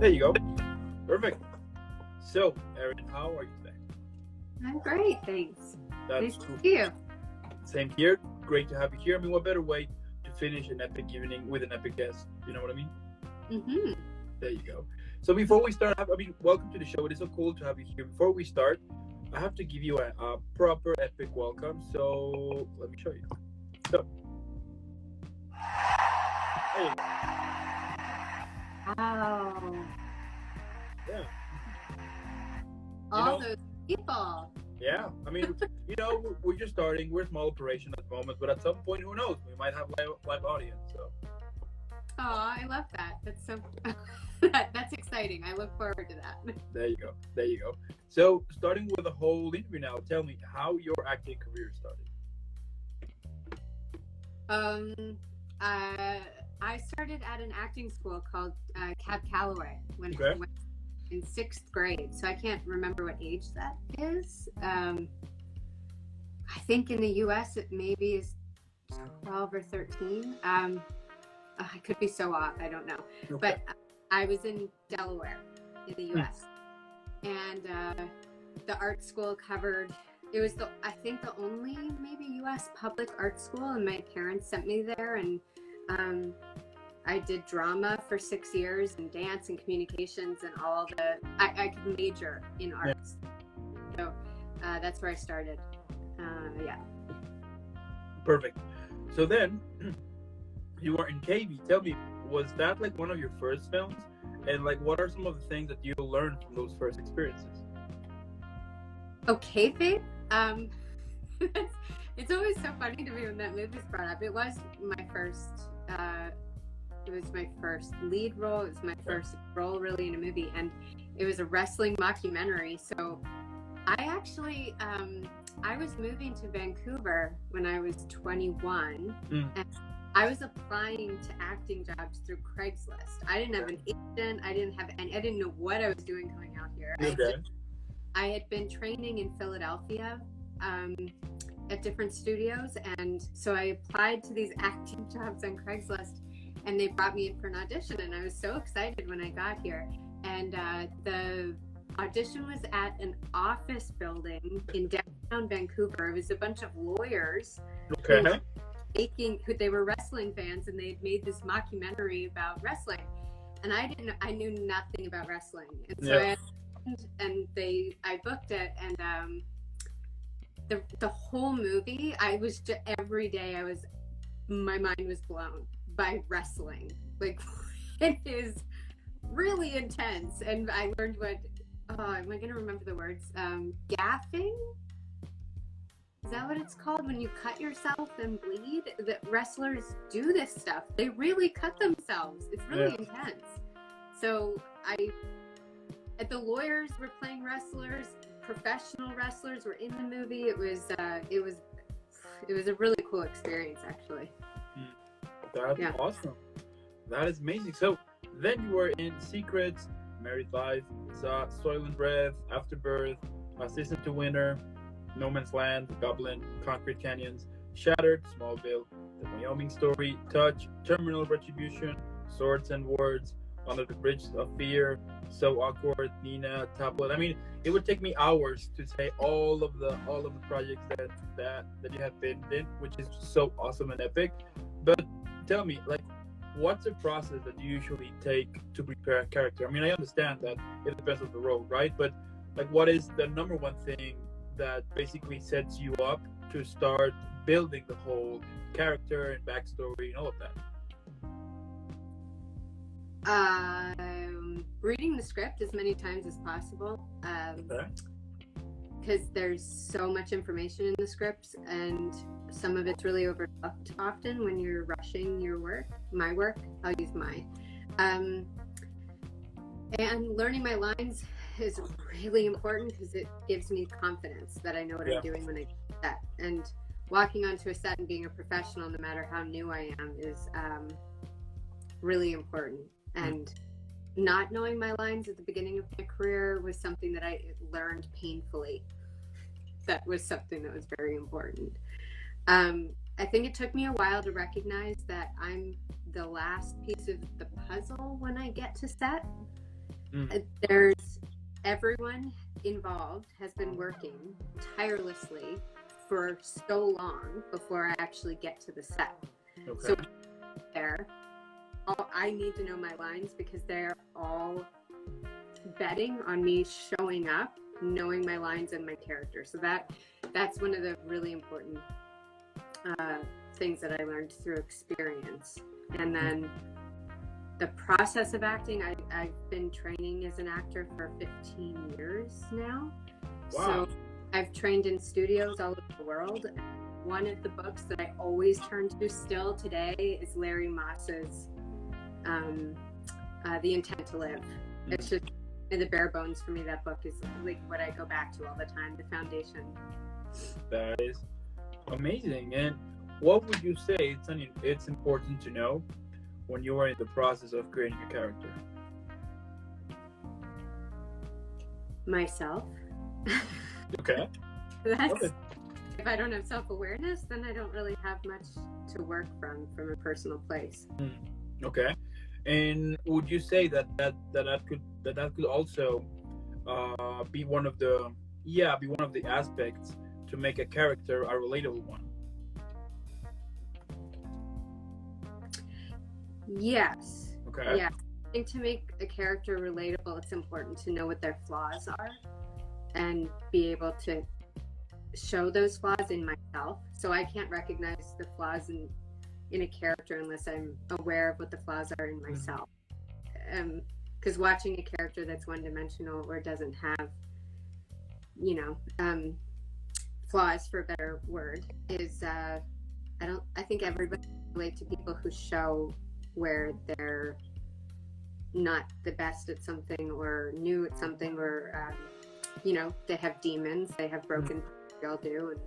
There you go. Perfect. So, Erin, how are you today? I'm great, thanks. That's Nice to see you. Same here. Great to have you here. I mean, what better way to finish an epic evening with an epic guest? You know what I mean? Mm-hmm. There you go. So before we start, welcome to the show. It is so cool to have you here. Before we start, I have to give you a proper epic welcome. So let me show you. So, there you go. Wow. Yeah. All those people. Yeah. I mean, we're just starting. We're a small operation at the moment, but at some point, who knows? We might have live audience. So. Oh, I love that. That's so. That's exciting. I look forward to that. There you go. There you go. So, starting with the whole interview now, tell me how your acting career started. I started at an acting school called Cab Calloway when Okay. I went in 6th grade. So I can't remember what age that is. I think in the U.S. it maybe is 12 or 13. I could be so off. I don't know. Okay. But I was in Delaware in the U.S. And the art school covered. It was I think the only maybe U.S. public art school, and my parents sent me there, and I did drama for 6 years and dance and communications and all I could major in arts. So that's where I started. Yeah. Perfect. So then you were in KB. Tell me, was that like one of your first films? And like, what are some of the things that you learned from those first experiences? Okay, Faith. It's always so funny to me when that movie's brought up. It was my first. It was my first lead role. It was my first role really in a movie, and it was a wrestling mockumentary. So I actually, I was moving to Vancouver when I was 21, and I was applying to acting jobs through Craigslist. I didn't have an agent. I didn't know what I was doing coming out here. Okay. I had been training in Philadelphia at different studios, and so I applied to these acting jobs on Craigslist, and they brought me in for an audition, and I was so excited when I got here. And the audition was at an office building in downtown Vancouver. It was a bunch of lawyers who they were wrestling fans, and they had made this mockumentary about wrestling, and I knew nothing about wrestling, and so I booked it, and the whole movie, every day my mind was blown by wrestling. Like, it is really intense, and I learned am I going to remember the words? Gaffing? Is that what it's called when you cut yourself and bleed? The wrestlers do this stuff. They really cut themselves. It's really intense. So the lawyers were playing wrestlers. Professional wrestlers were in the movie. It was a really cool experience, actually. That's awesome. That is amazing. So then you were in Secrets, Married Life, Soil and Breath, Afterbirth, Assistant to Winner, No Man's Land, Goblin, Concrete Canyons, Shattered, Smallville, The Wyoming Story, Touch, Terminal Retribution, Swords and Words, Under the Bridge of Fear, So Awkward, Nina, Tablet. I mean, it would take me hours to say all of the projects that you have been in, which is so awesome and epic. But tell me, like, what's the process that you usually take to prepare a character? I mean, I understand that it depends on the role, right? But like, what is the number one thing that basically sets you up to start building the whole character and backstory and all of that? Reading the script as many times as possible, because there's so much information in the scripts, and some of it's really overlooked often when you're rushing your work. My work, I'll use mine. And learning my lines is really important because it gives me confidence that I know what I'm doing when I get to set. And walking onto a set and being a professional, no matter how new I am, is really important. And not knowing my lines at the beginning of my career was something that I learned painfully. That was something that was very important. I think it took me a while to recognize that I'm the last piece of the puzzle when I get to set. There's everyone involved has been working tirelessly for so long before I actually get to the set. Okay. So there, I need to know my lines because they're all betting on me showing up, knowing my lines and my character. So that's one of the really important things that I learned through experience. And then the process of acting, I've been training as an actor for 15 years now. Wow. So I've trained in studios all over the world. One of the books that I always turn to still today is Larry Moss's The Intent to Live. It's just the bare bones for me. That book is like what I go back to all the time, the foundation. That is amazing. And what would you say it's important to know when you are in the process of creating a character? Myself. Okay. If I don't have self-awareness, then I don't really have much to work from a personal place. Okay. And would you say that could also be one of the aspects to make a character a relatable one? Yes. Okay. Yeah. I think to make a character relatable, it's important to know what their flaws are and be able to show those flaws in myself. So I can't recognize the flaws in a character unless I'm aware of what the flaws are in myself. Because watching a character that's one-dimensional or doesn't have, flaws, for a better word, is I think everybody can relate to people who show where they're not the best at something or new at something, or they have demons, they have broken parts, we all do. And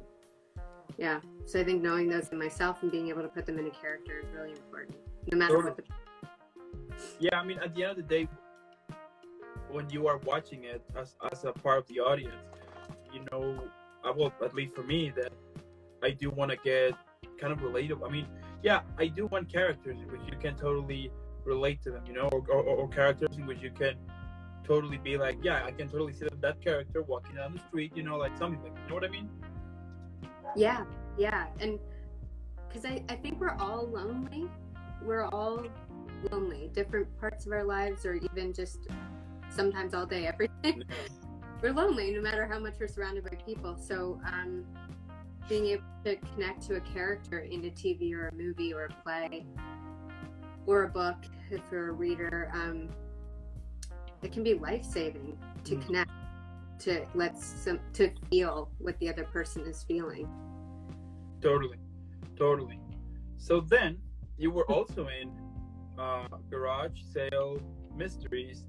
yeah, so I think knowing those in myself and being able to put them in a character is really important, no matter what the... Yeah, I mean, at the end of the day, when you are watching it as a part of the audience, at least for me, that I do want to get kind of relatable. I mean, yeah, I do want characters in which you can totally relate to them, or characters in which you can totally be like, yeah, I can totally see that character walking down the street, like something like, you know what I mean? Yeah, and because I think we're all lonely. We're all lonely, different parts of our lives, or even just sometimes all day, every day. We're lonely no matter how much we're surrounded by people. So being able to connect to a character in a TV or a movie or a play or a book, if you're a reader, it can be life-saving to connect, to feel what the other person is feeling. Totally. So then you were also in Garage Sale Mysteries,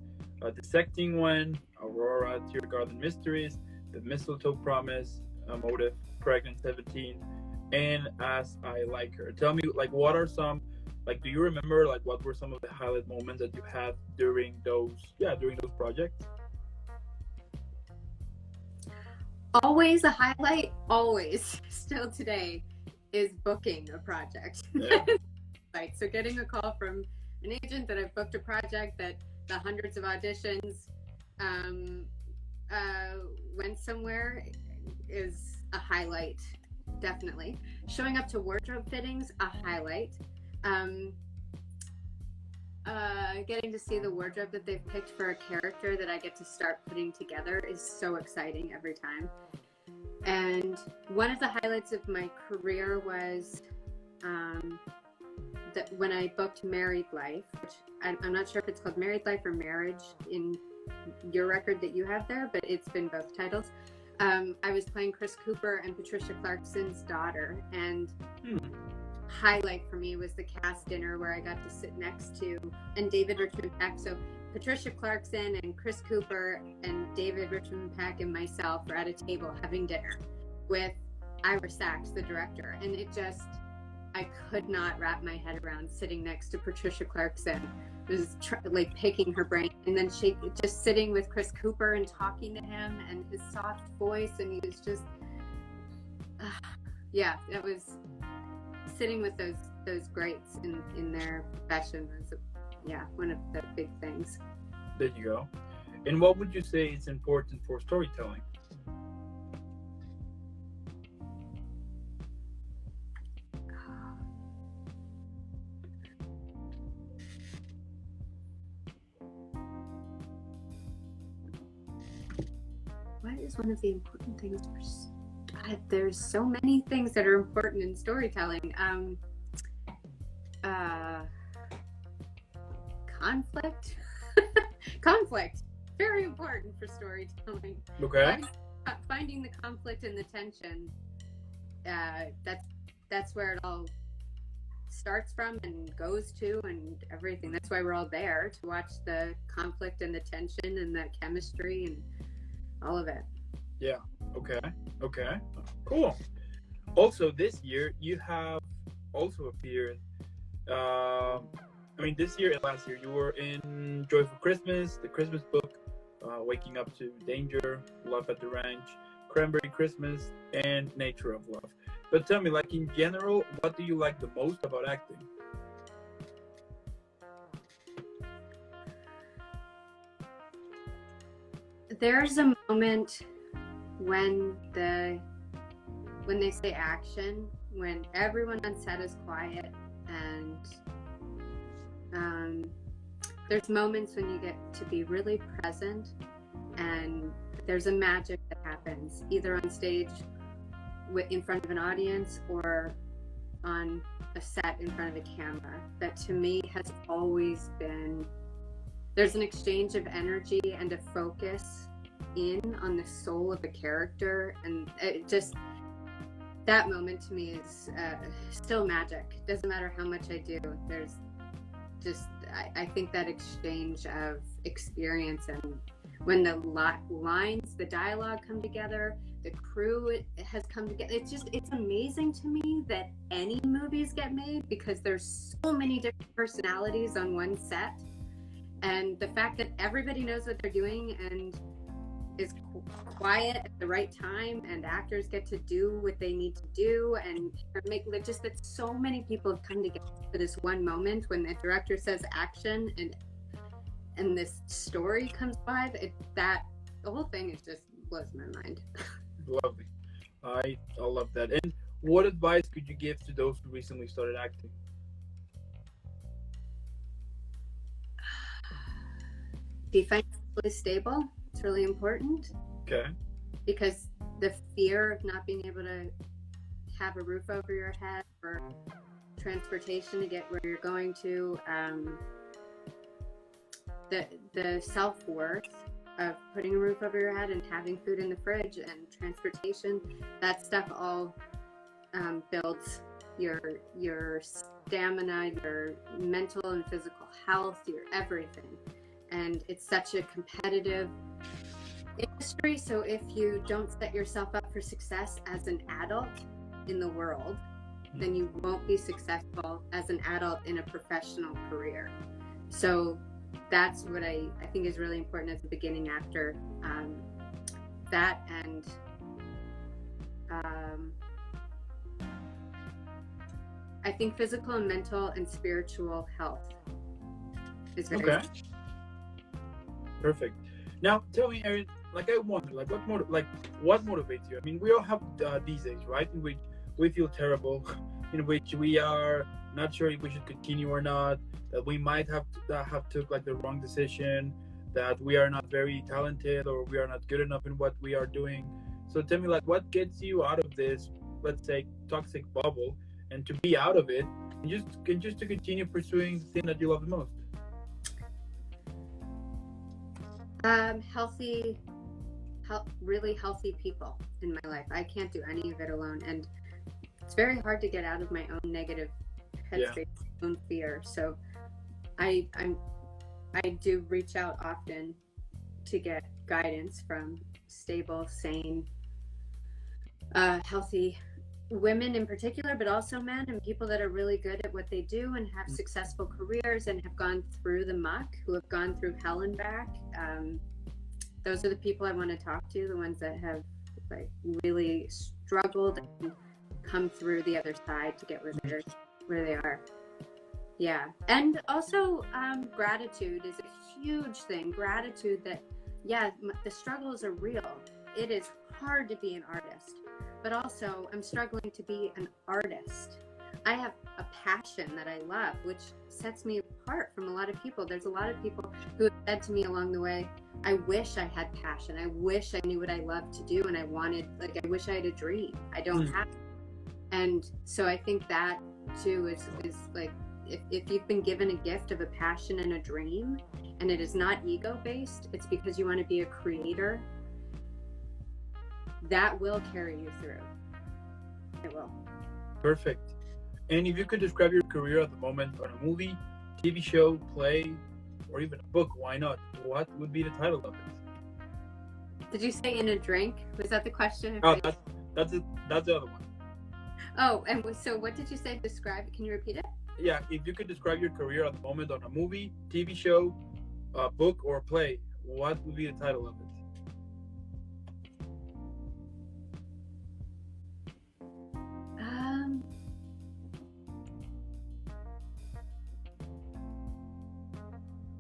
Dissecting One, Aurora, Tear Garden Mysteries, The Mistletoe Promise, Motive, Pregnant 17, and As I Like Her. Tell me, what are some, do you remember, what were some of the highlight moments that you had during those projects? Always a highlight, always, still today, is booking a project. Yeah. Right, so getting a call from an agent that I've booked a project, that the hundreds of auditions went somewhere, is a highlight, definitely. Showing up to wardrobe fittings, a highlight. Getting to see the wardrobe that they've picked for a character that I get to start putting together is so exciting every time. And one of the highlights of my career was that when I booked Married Life, which I'm not sure if it's called Married Life or Marriage in your record that you have there, but it's been both titles. I was playing Chris Cooper and Patricia Clarkson's daughter, and highlight for me was the cast dinner where I got to sit next to, and David Richmond Peck. So Patricia Clarkson and Chris Cooper and David Richmond Peck and myself were at a table having dinner with Ira Sachs, the director, and it just, I could not wrap my head around sitting next to Patricia Clarkson. It was picking her brain, and then she just sitting with Chris Cooper and talking to him, and his soft voice, and he was just it was sitting with those greats in their profession was one of the big things. There you go. And what would you say is important for storytelling? What is one of the important things there's so many things that are important in storytelling. Conflict. Conflict, very important for storytelling. Okay. Finding the conflict and the tension, that's where it all starts from and goes to, and everything. That's why we're all there, to watch the conflict and the tension and the chemistry and all of it. Yeah. Okay. Cool. Also, this year you have also appeared. This year and last year you were in Joyful Christmas, the Christmas book, Waking Up to Danger, Love at the Ranch, Cranberry Christmas, and Nature of Love. But tell me, like in general, what do you like the most about acting? There's a moment when they say action, when everyone on set is quiet, and there's moments when you get to be really present, and there's a magic that happens either on stage in front of an audience or on a set in front of a camera. That to me has always been, there's an exchange of energy and a focus in on the soul of a character, and it just, that moment to me is still magic. Doesn't matter how much I do, there's just, I think that exchange of experience, and when the lines, the dialogue come together, the crew has come together, it's amazing to me that any movies get made, because there's so many different personalities on one set, and the fact that everybody knows what they're doing and is quiet at the right time, and actors get to do what they need to do, and make just that so many people have come together for this one moment when the director says action and this story comes by. The whole thing is just blows my mind. Lovely. I love that. And what advice could you give to those who recently started acting? Be financially stable. It's really important. Okay. Because the fear of not being able to have a roof over your head or transportation to get where you're going to, the self-worth of putting a roof over your head and having food in the fridge and transportation, that stuff all builds your stamina, your mental and physical health, your everything. And it's such a competitive industry, so if you don't set yourself up for success as an adult in the world, then you won't be successful as an adult in a professional career. So that's what I think is really important as a beginning actor. That and I think physical and mental and spiritual health is very important. Perfect. Now, tell me, Erin, like I wonder, what motivates you? I mean, we all have these days, right, in which we feel terrible, in which we are not sure if we should continue or not, that we might have took like the wrong decision, that we are not very talented or we are not good enough in what we are doing. So tell me, like, what gets you out of this, let's say, toxic bubble, and to be out of it, and just to continue pursuing the thing that you love the most? Really healthy people in my life. I can't do any of it alone, and it's very hard to get out of my own negative headspace, own fear. So I do reach out often to get guidance from stable, sane, healthy women in particular, but also men and people that are really good at what they do and have successful careers and have gone through the muck, who have gone through hell and back. Those are the people I want to talk to, the ones that have like really struggled and come through the other side to get where they are. Yeah. And also gratitude is a huge thing. Gratitude that, yeah, the struggles are real. It is hard to be an artist, but also I'm struggling to be an artist. I have a passion that I love, which sets me apart from a lot of people. There's a lot of people who have said to me along the way, I wish I had passion. I wish I knew what I love to do. And I wish I had a dream. I don't have it. And so I think that too is like, if you've been given a gift of a passion and a dream, and it is not ego-based, it's because you want to be a creator, that will carry you through. It will. Perfect. And if you could describe your career at the moment on a movie, TV show, play, or even a book, why not? What would be the title of it? Did you say in a drink? Was that the question? Oh, that's the other one. Oh, and so what did you say? Describe it. Can you repeat it? Yeah, if you could describe your career at the moment on a movie, TV show, book, or play, what would be the title of it?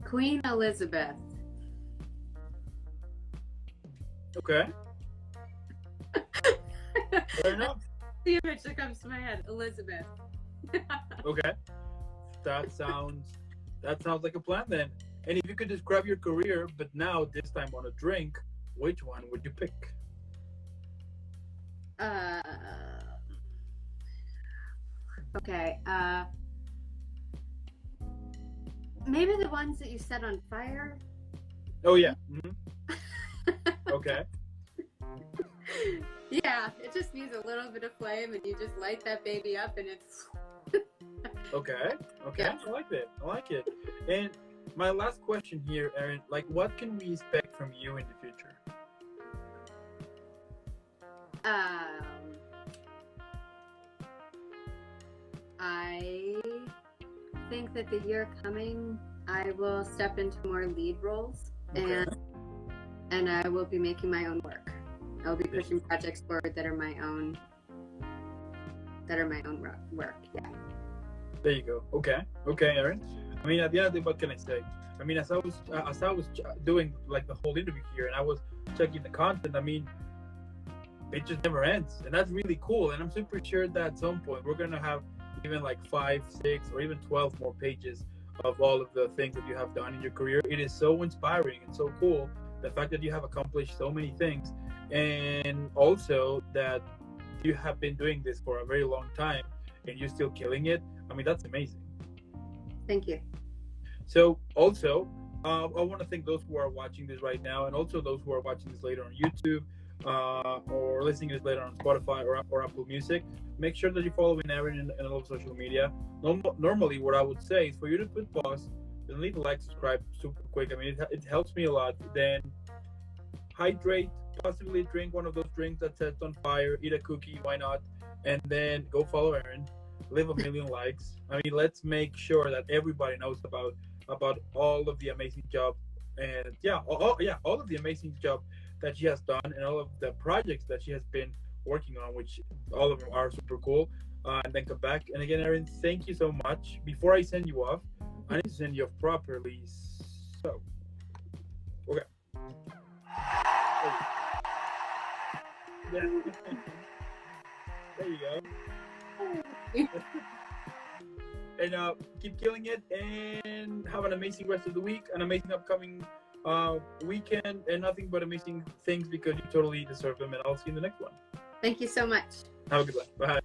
Queen Elizabeth. Okay. Fair enough. The image that comes to my head, Elizabeth. Okay. That sounds like a plan then. And if you could describe your career, but now this time on a drink, which one would you pick? Okay. Maybe the ones that you set on fire. Oh yeah. Mm-hmm. Okay. Yeah, it just needs a little bit of flame, and you just light that baby up, and it's. Okay. Yeah. I like it. And my last question here, Erin, like, what can we expect from you in the future? I think that the year coming, I will step into more lead roles, Okay. and I will be making my own work. I will be pushing projects forward that are my own work. Yeah. There you go. Okay, Erin. I mean, at the end of the day, what can I say? I mean, as I was doing like the whole interview here, and I was checking the content, I mean, it just never ends, and that's really cool. And I'm super sure that at some point we're gonna have even like 5, 6, or even 12 more pages of all of the things that you have done in your career. It is so inspiring and so cool, the fact that you have accomplished so many things, and also that you have been doing this for a very long time and you're still killing it. I mean, that's amazing. Thank you. So also, I want to thank those who are watching this right now, and also those who are watching this later on YouTube, or listening to this later on Spotify or Apple Music. Make sure that you follow Erin in all of social media. Normally, what I would say is for you to put pause, then leave a like, subscribe super quick. I mean, it helps me a lot. Then hydrate, possibly drink one of those drinks that sets on fire, eat a cookie, why not? And then go follow Erin, leave a million likes. I mean, let's make sure that everybody knows about all of the amazing job, and all of the amazing job that she has done, and all of the projects that she has been working on, which all of them are super cool. And then come back. And again, Erin, thank you so much. Before I send you off, I need to send you off properly. So, okay. Yeah. There you go. And keep killing it, and have an amazing rest of the week, an amazing upcoming weekend, and nothing but amazing things, because you totally deserve them. And I'll see you in the next one. Thank you so much. Have a good one. Bye.